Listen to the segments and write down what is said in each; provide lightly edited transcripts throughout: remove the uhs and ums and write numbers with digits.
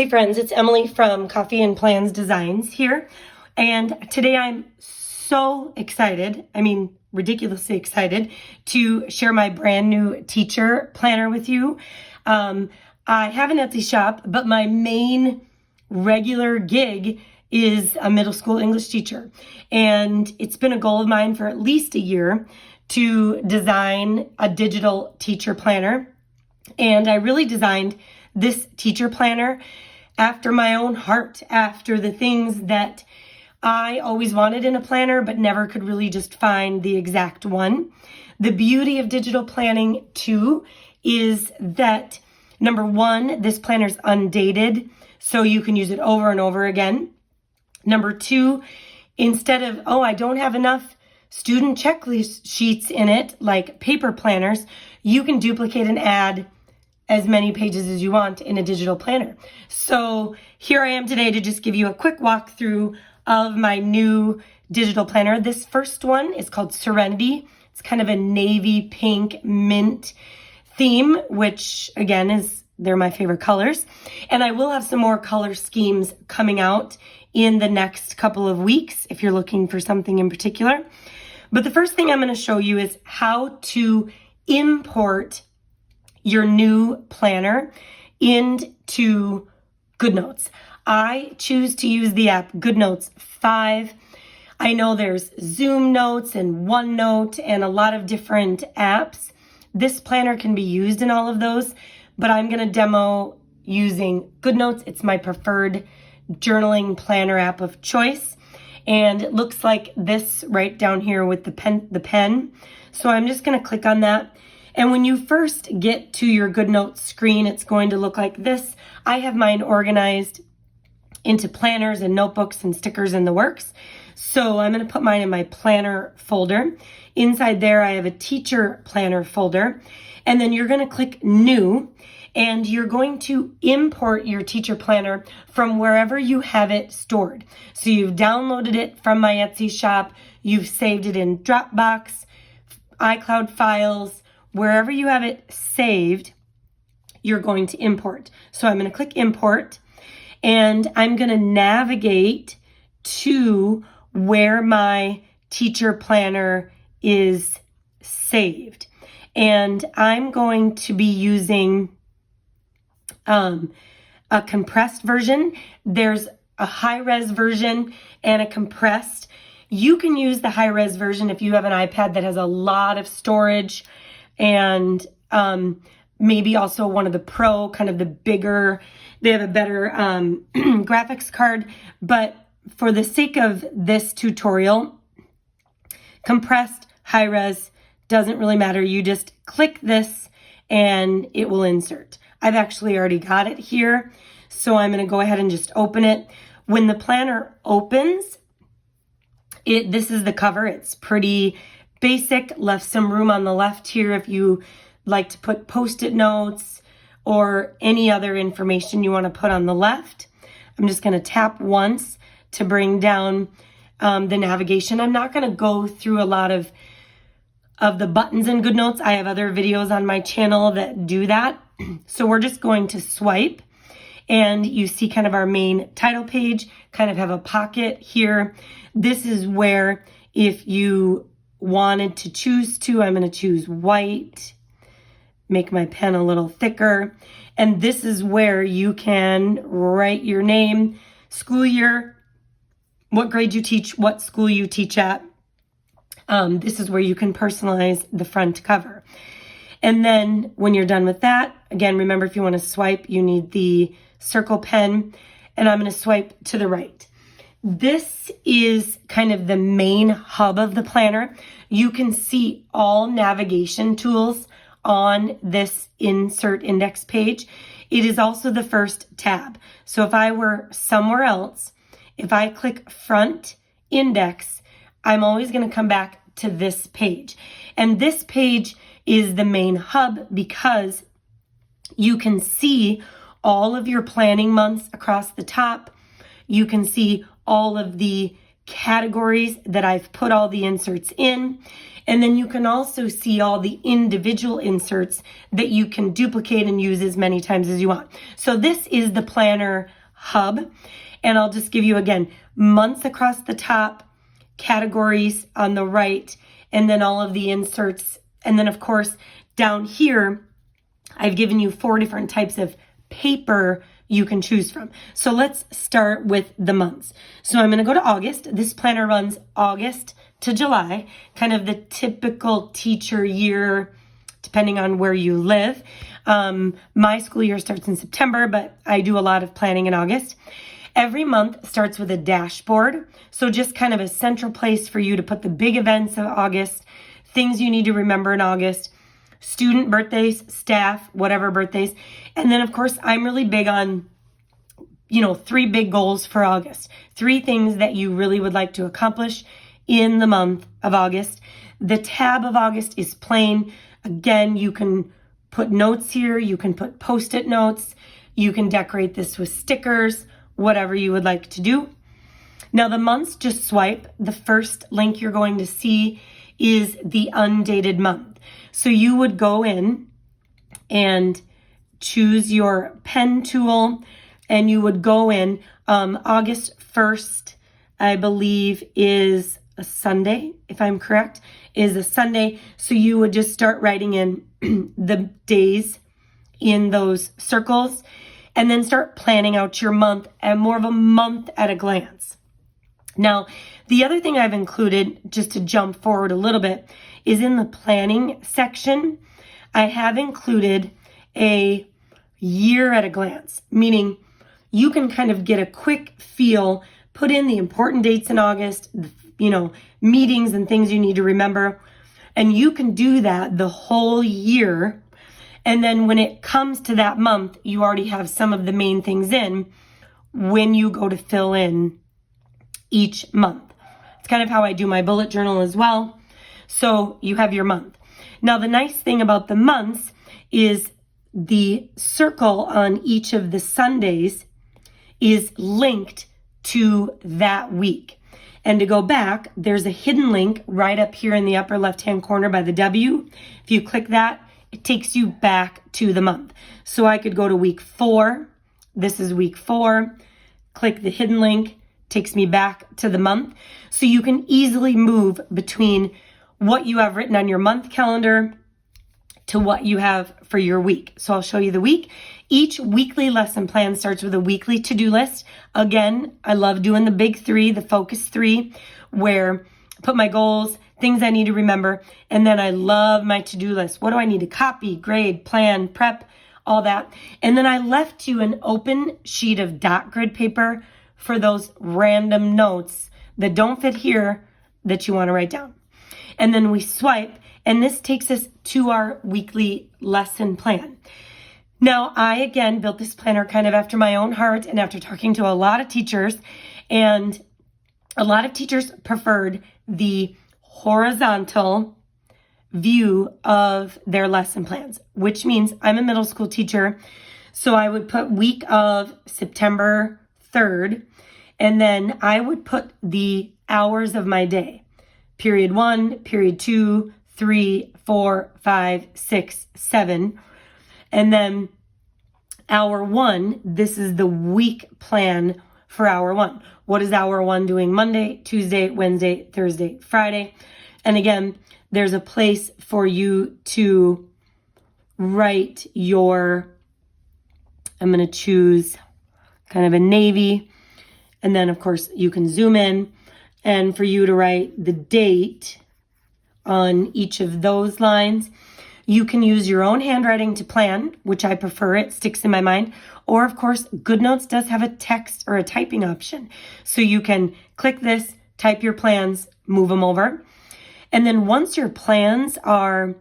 Hey friends, it's Emily from Coffee and Plans Designs here. And today I'm so excited, ridiculously excited to share my brand new teacher planner with you. I have an Etsy shop, but my main regular gig is a middle school English teacher. And it's been a goal of mine for at least a year to design a digital teacher planner. And I really designed this teacher planner after my own heart, after the things that I always wanted in a planner, but never could really just find the exact one. The beauty of digital planning too is that, number one, this planner's undated, so you can use it over and over again. Number two, instead of, I don't have enough student checklist sheets in it, like paper planners, you can duplicate and add as many pages as you want in a digital planner. So here I am today to just give you a quick walkthrough of my new digital planner. This first one is called Serenity. It's kind of a navy pink mint theme, which again they're my favorite colors. And I will have some more color schemes coming out in the next couple of weeks if you're looking for something in particular. But the first thing I'm going to show you is how to import your new planner into GoodNotes. I choose to use the app GoodNotes 5. I know there's Zoom Notes and OneNote and a lot of different apps. This planner can be used in all of those, but I'm going to demo using GoodNotes. It's my preferred journaling planner app of choice. And it looks like this right down here with the pen. So I'm just going to click on that. And when you first get to your GoodNotes screen, it's going to look like this. I have mine organized into planners and notebooks and stickers in the works. So I'm going to put mine in my planner folder. Inside there, I have a teacher planner folder. And then you're going to click New, and you're going to import your teacher planner from wherever you have it stored. So you've downloaded it from my Etsy shop. You've saved it in Dropbox, iCloud files. Wherever you have it saved, you're going to import. So I'm going to click import, and I'm going to navigate to where my teacher planner is saved. And I'm going to be using a compressed version. There's a high-res version and a compressed. You can use the high-res version if you have an iPad that has a lot of storage, and maybe also one of the Pro, kind of the bigger, they have a better graphics card. But for the sake of this tutorial, compressed, high res, doesn't really matter. You just click this and it will insert. I've actually already got it here, so I'm going to go ahead and just open it. When the planner opens, this is the cover. It's pretty basic, left some room on the left here if you like to put post-it notes or any other information you want to put on the left. I'm just going to tap once to bring down the navigation. I'm not going to go through a lot of the buttons in GoodNotes. I have other videos on my channel that do that. So we're just going to swipe, and you see kind of our main title page, kind of have a pocket here. This is where if you wanted to choose to, I'm going to choose white, make my pen a little thicker. And this is where you can write your name, school year, what grade you teach, what school you teach at. This is where you can personalize the front cover. And then when you're done with that, again, remember, if you want to swipe, you need the circle pen, and I'm going to swipe to the right. This is kind of the main hub of the planner. You can see all navigation tools on this insert index page. It is also the first tab. So if I were somewhere else, if I click front index, I'm always going to come back to this page. And this page is the main hub because you can see all of your planning months across the top. You can see all of the categories that I've put all the inserts in. And then you can also see all the individual inserts that you can duplicate and use as many times as you want. So this is the planner hub. And I'll just give you again, months across the top, categories on the right, and then all of the inserts. And then of course, down here, I've given you 4 different types of paper you can choose from. So let's start with the months. So I'm going to go to August. This planner runs August to July, kind of the typical teacher year, depending on where you live. My school year starts in September, but I do a lot of planning in August. Every month starts with a dashboard. So just kind of a central place for you to put the big events of August, things you need to remember in August, student birthdays, staff, whatever birthdays. And then of course, I'm really big on, 3 big goals for August, 3 things that you really would like to accomplish in the month of August. The tab of August is plain. Again, you can put notes here. You can put Post-it notes. You can decorate this with stickers, whatever you would like to do. Now the months, just swipe. The first link you're going to see is the undated month. So you would go in and choose your pen tool, and you would go in. August 1st, I believe, is a Sunday, if I'm correct, is a Sunday. So you would just start writing in the days in those circles and then start planning out your month and more of a month at a glance. Now, the other thing I've included, just to jump forward a little bit, is in the planning section, I have included a year at a glance, meaning you can kind of get a quick feel, put in the important dates in August, meetings and things you need to remember. And you can do that the whole year. And then when it comes to that month, you already have some of the main things in when you go to fill in each month. It's kind of how I do my bullet journal as well. So you have your month. Now, the nice thing about the months is the circle on each of the Sundays is linked to that week. And to go back, there's a hidden link right up here in the upper left-hand corner by the W. If you click that, it takes you back to the month. So I could go to week 4. This is week 4. Click the hidden link, takes me back to the month. So you can easily move between what you have written on your month calendar to what you have for your week. So I'll show you the week. Each weekly lesson plan starts with a weekly to-do list. Again, I love doing the big 3, the focus 3, where I put my goals, things I need to remember, and then I love my to-do list. What do I need to copy, grade, plan, prep, all that. And then I left you an open sheet of dot grid paper for those random notes that don't fit here that you want to write down. And then we swipe, and this takes us to our weekly lesson plan. Now, I, again, built this planner kind of after my own heart and after talking to a lot of teachers, and a lot of teachers preferred the horizontal view of their lesson plans, which means I'm a middle school teacher, so I would put week of September 3rd, and then I would put the hours of my day. Period 1, period 2, 3, 4, 5, 6, 7. And then hour 1, this is the week plan for hour 1. What is hour 1 doing Monday, Tuesday, Wednesday, Thursday, Friday? And again, there's a place for you to write your, I'm going to choose kind of a navy. And then, of course, you can zoom in. And for you to write the date on each of those lines. You can use your own handwriting to plan, which I prefer. It sticks in my mind. Or, of course, GoodNotes does have a text or a typing option. So you can click this, type your plans, move them over. And then once your plans are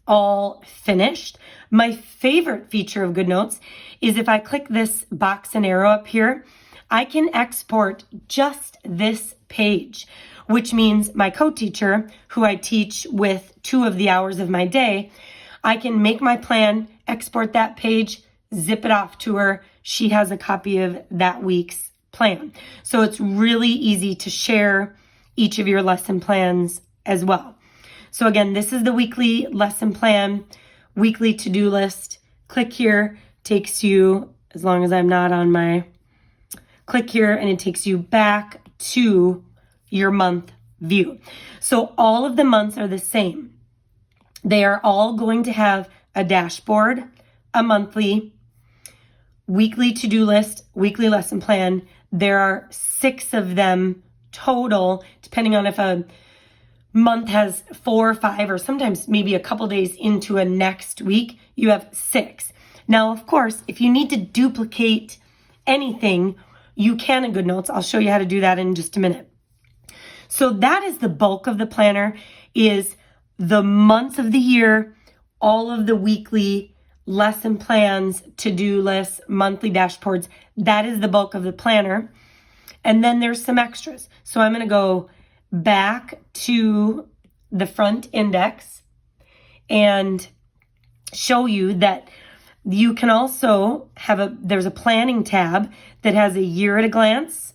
all finished, my favorite feature of GoodNotes is if I click this box and arrow up here, I can export just this page, which means my co-teacher, who I teach with 2 of the hours of my day, I can make my plan, export that page, zip it off to her. She has a copy of that week's plan. So it's really easy to share each of your lesson plans as well. So again, this is the weekly lesson plan, weekly to-do list. Click here, takes you, as long as I'm not on my, click here and it takes you back to your month view. So all of the months are the same. They are all going to have a dashboard, a monthly, weekly to-do list, weekly lesson plan. There are 6 of them total, depending on if a month has 4 or 5, or sometimes maybe a couple days into a next week, you have 6. Now, of course, if you need to duplicate anything, you can in GoodNotes. I'll show you how to do that in just a minute. So that is the bulk of the planner, is the months of the year, all of the weekly lesson plans, to-do lists, monthly dashboards. That is the bulk of the planner. And then there's some extras. So I'm going to go back to the front index and show you that you can also have there's a planning tab that has a year at a glance.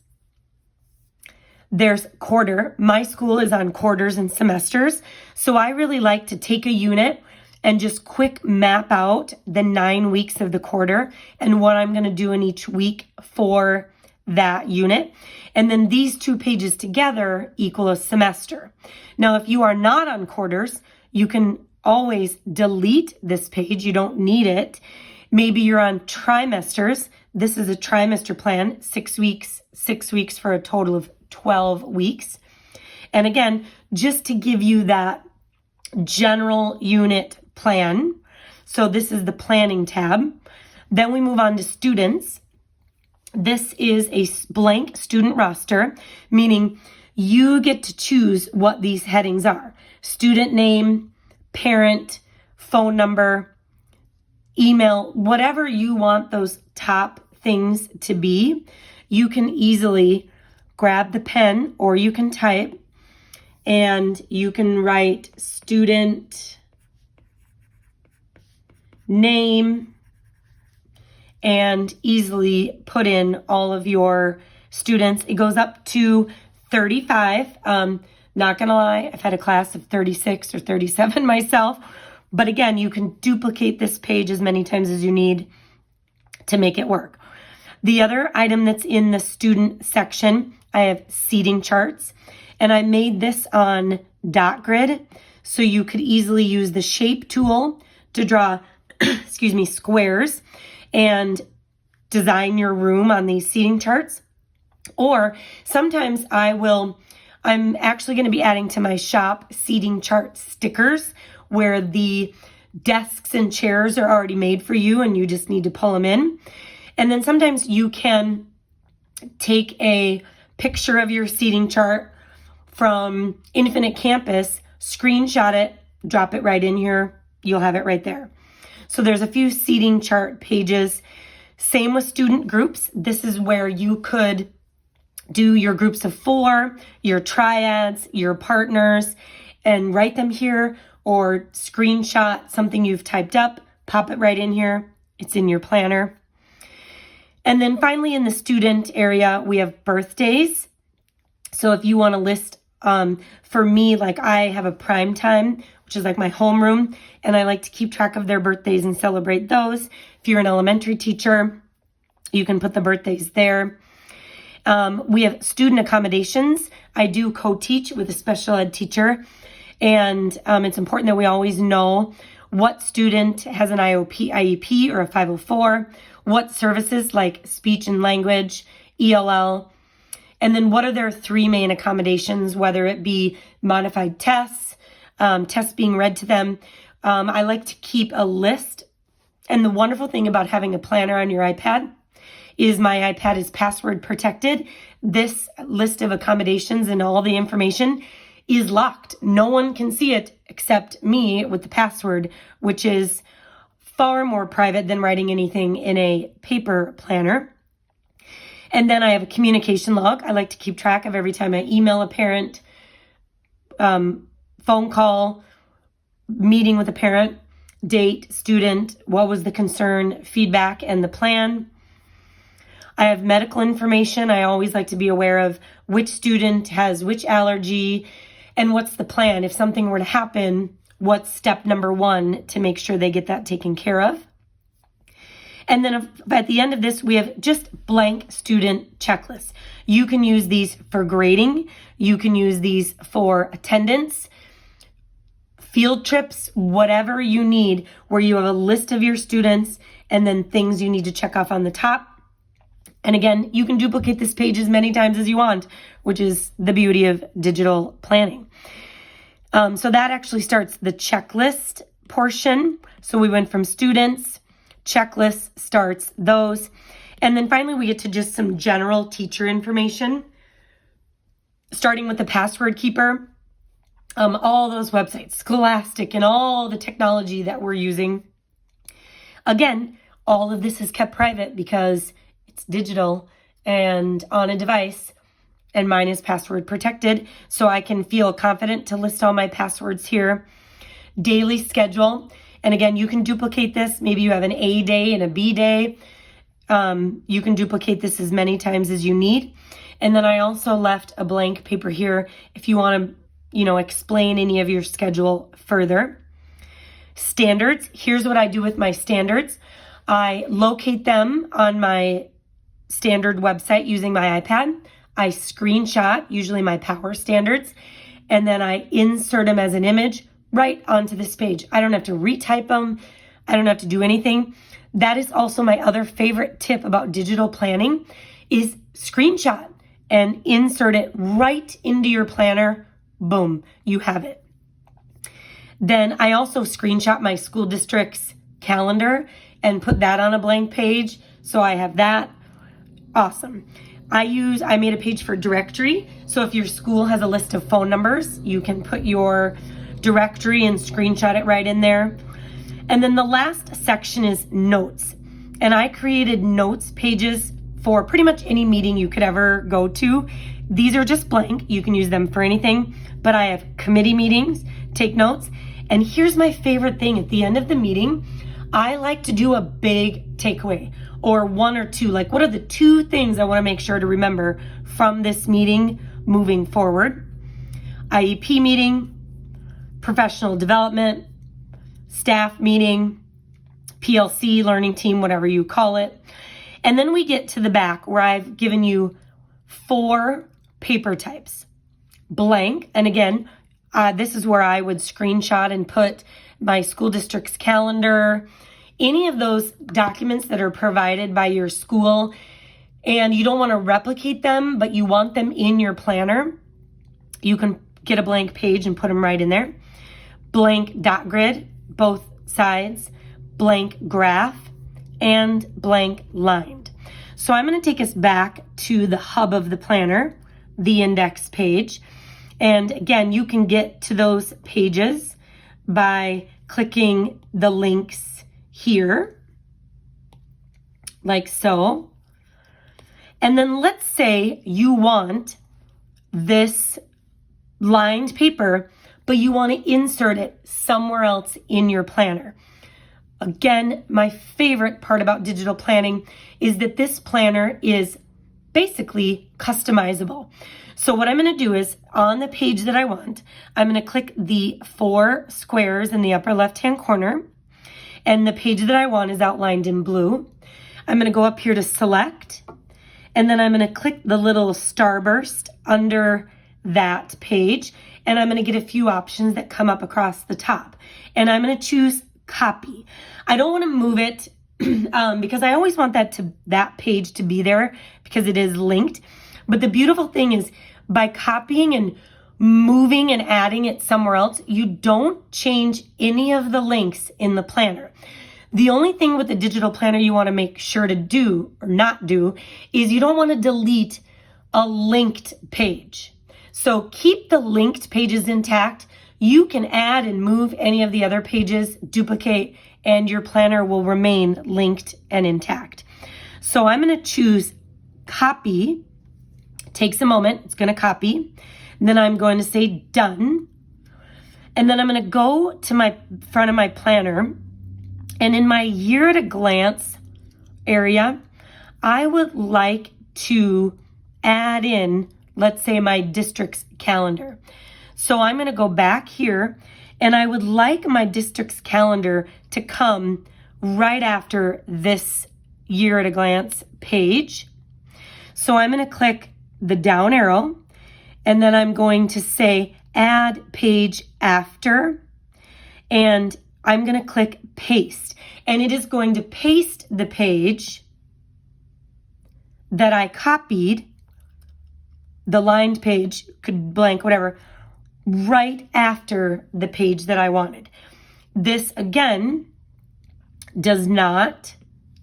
There's quarter. My school is on quarters and semesters. So I really like to take a unit and just quick map out the 9 weeks of the quarter and what I'm going to do in each week for that unit. And then these 2 pages together equal a semester. Now, if you are not on quarters, you can always delete this page. You don't need it. Maybe you're on trimesters. This is a trimester plan, 6 weeks for a total of 12 weeks. And again, just to give you that general unit plan. So this is the planning tab. Then we move on to students. This is a blank student roster, meaning you get to choose what these headings are. Student name, parent, phone number, email, whatever you want those top things to be. You can easily grab the pen or you can type and you can write student name and easily put in all of your students. It goes up to 35. Not gonna lie, I've had a class of 36 or 37 myself. But again, you can duplicate this page as many times as you need to make it work. The other item that's in the student section, I have seating charts. And I made this on dot grid, so you could easily use the shape tool to draw, squares and design your room on these seating charts. Or sometimes I'm actually going to be adding to my shop seating chart stickers where the desks and chairs are already made for you and you just need to pull them in. And then sometimes you can take a picture of your seating chart from Infinite Campus, screenshot it, drop it right in here. You'll have it right there. So there's a few seating chart pages. Same with student groups. This is where you could do your groups of 4, your triads, your partners, and write them here, or screenshot something you've typed up, pop it right in here. It's in your planner. And then finally in the student area, we have birthdays. So if you want to list, for me, like I have a prime time, which is like my homeroom, and I like to keep track of their birthdays and celebrate those. If you're an elementary teacher, you can put the birthdays there. We have student accommodations. I do co-teach with a special ed teacher, and it's important that we always know what student has an IEP or a 504, what services like speech and language, ELL, and then what are their 3 main accommodations, whether it be modified tests, tests being read to them. I like to keep a list. And the wonderful thing about having a planner on your iPad is my iPad is password protected. This list of accommodations and all the information is locked. No one can see it except me with the password, which is far more private than writing anything in a paper planner. And then I have a communication log. I like to keep track of every time I email a parent, phone call, meeting with a parent, date, student, what was the concern, feedback, and the plan. I have medical information. I always like to be aware of which student has which allergy and what's the plan. If something were to happen, what's step number 1 to make sure they get that taken care of. And then at the end of this, we have just blank student checklists. You can use these for grading. You can use these for attendance, field trips, whatever you need, where you have a list of your students and then things you need to check off on the top. And again, you can duplicate this page as many times as you want, which is the beauty of digital planning. So that actually starts the checklist portion. So we went from students, checklist starts those. And then finally, we get to just some general teacher information, starting with the password keeper. All those websites, Scholastic, and all the technology that we're using. Again, all of this is kept private because it's digital and on a device, and mine is password protected, so I can feel confident to list all my passwords here. Daily schedule, and again, you can duplicate this. Maybe you have an A day and a B day. You can duplicate this as many times as you need. And then I also left a blank paper here if you want to explain any of your schedule further. Standards. Here's what I do with my standards. I locate them on my standard website using my iPad. I screenshot, usually my power standards, and then I insert them as an image right onto this page. I don't have to retype them. I don't have to do anything. That is also my other favorite tip about digital planning is screenshot and insert it right into your planner. Boom, you have it. Then I also screenshot my school district's calendar and put that on a blank page. So I have that. Awesome. I made a page for directory. So if your school has a list of phone numbers, you can put your directory and screenshot it right in there. And then the last section is notes. And I created notes pages for pretty much any meeting you could ever go to. These are just blank. You can use them for anything. But I have committee meetings, take notes. And here's my favorite thing. At the end of the meeting, I like to do a big takeaway or 1 or 2. Like, what are the 2 things I want to make sure to remember from this meeting moving forward? IEP meeting, professional development, staff meeting, PLC, learning team, whatever you call it. And then we get to the back where I've given you 4 paper types. Blank, and again, this is where I would screenshot and put my school district's calendar, any of those documents that are provided by your school, and you don't want to replicate them, but you want them in your planner. You can get a blank page and put them right in there. Blank dot grid, both sides, blank graph, and blank lined. So I'm going to take us back to the hub of the planner, the index page. And again, you can get to those pages by clicking the links here, like so. And then let's say you want this lined paper, but you want to insert it somewhere else in your planner. Again, my favorite part about digital planning is that this planner is basically customizable. So what I'm going to do is on the page that I want, I'm going to click the 4 squares in the upper left-hand corner, and the page that I want is outlined in blue. I'm going to go up here to select, and then I'm going to click the little starburst under that page, and I'm going to get a few options that come up across the top. And I'm going to choose copy. I don't want to move it because I always want that page to be there because it is linked. But the beautiful thing is by copying and moving and adding it somewhere else, you don't change any of the links in the planner. The only thing with the digital planner you want to make sure to do or not do is you don't want to delete a linked page. So keep the linked pages intact. You can add and move any of the other pages, duplicate, and your planner will remain linked and intact. So I'm going to choose copy. Takes a moment. It's going to copy. And then I'm going to say done. And then I'm going to go to my front of my planner. And in my year at a glance area, I would like to add in, let's say, my district's calendar. So I'm going to go back here, and I would like my district's calendar to come right after this year at a glance page. So I'm going to click the down arrow, and then I'm going to say add page after, and I'm going to click paste, and it is going to paste the page that I copied, the lined page, could blank, whatever, right after the page that I wanted. This, again, does not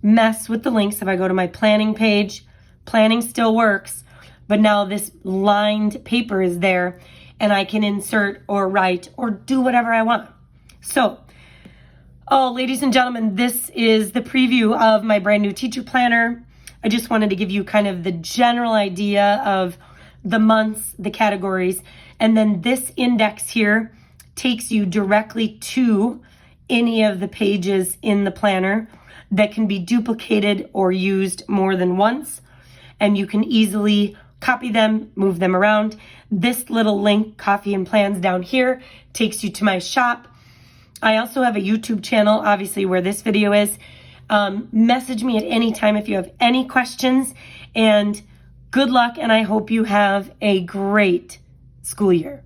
mess with the links. If I go to my planning page, planning still works, but now this lined paper is there, and I can insert or write or do whatever I want. So, ladies and gentlemen, this is the preview of my brand new teacher planner. I just wanted to give you kind of the general idea of the months, the categories, and then this index here takes you directly to any of the pages in the planner that can be duplicated or used more than once, and you can easily copy them, move them around. This little link, Coffee and Plans, down here takes you to my shop. I also have a YouTube channel, obviously, where this video is. Message me at any time if you have any questions, and good luck, and I hope you have a great school year.